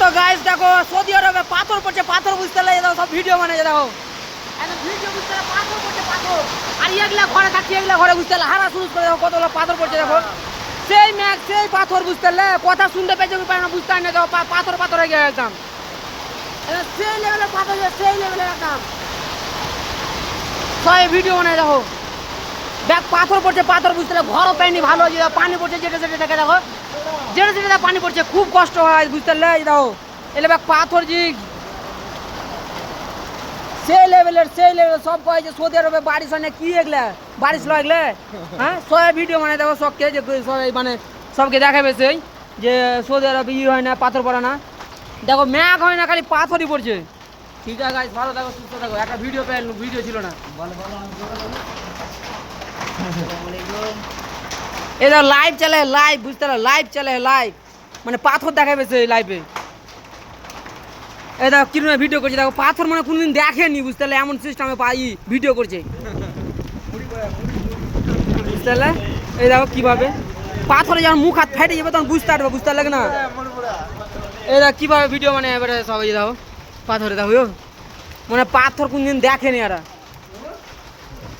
তো গাইস দেখো সৌদি আরবে পাথর পড়ছে, পাথর বুঝতে লাগে সব ভিডিও বানায় দেখো ভিডিও বুঝতে পাথর পড়ছে পাথর। আর এগুলা ঘরে থাকছে, এগুলা ঘরে বুঝতে হারা শুরু করে দেখো কতগুলো পাথর পড়ছে দেখো। সেই ম্যাগ সেই পাথর বুঝতে কথা শুনতে পেয়েছে পারে না বুঝতে না দেখো পাথর পাথর হয়ে গেছে একদম সেই লেভেলের পাথর, সেই লেভেলের একদম সবাই ভিডিও বানায় দেখো। দেখ পাথর পড়ছে পাথর বুঝতে ঘরও পাইনি ভালো, যে পানি পড়ছে যেটা সেটা দেখে দেখো, যেটা সেটা পানি পড়ছে খুব কষ্ট হয় বুঝতে দেখো। এলে পাথর জি সেই লেভেলের সব কয় যে সৌদি আরবে বারিশ হয় না কি এগুলা বারিশ লাগলে হ্যাঁ সবাই ভিডিও বানায় দেখো সবকে যে সবাই মানে সবকে দেখাবে সেই যে সৌদি আরবে ই হয় না পাথর পড়ে না দেখো ম্যাগ হয় না খালি পাথরই পড়ছে। ঠিক আছে গাইস ভালো থাকো সুস্থ থাকো। একটা ভিডিও পেল ভিডিও ছিল না এই দেখো লাইভ চলে লাইভ বুঝতে লাইভ চলে লাইভ মানে পাথর দেখাবে সেই লাইভে। এই দেখো কিরকম ভিডিও করছে দেখো পাথর মানে কোনদিন দেখেনি বুঝতে পারলে এমন সিস্টেমে পাই ভিডিও করছে বুঝতে পারলে। এই দেখো কিভাবে পাথরে যখন মুখ হাত ফেটে যাবে তখন বুঝতে পারবে বুঝতে পারলে না। এই দেখো কিভাবে ভিডিও মানে এবারে সবাই দেখো পাথরে দেখো মানে পাথর কোনদিন দেখেনি এরা।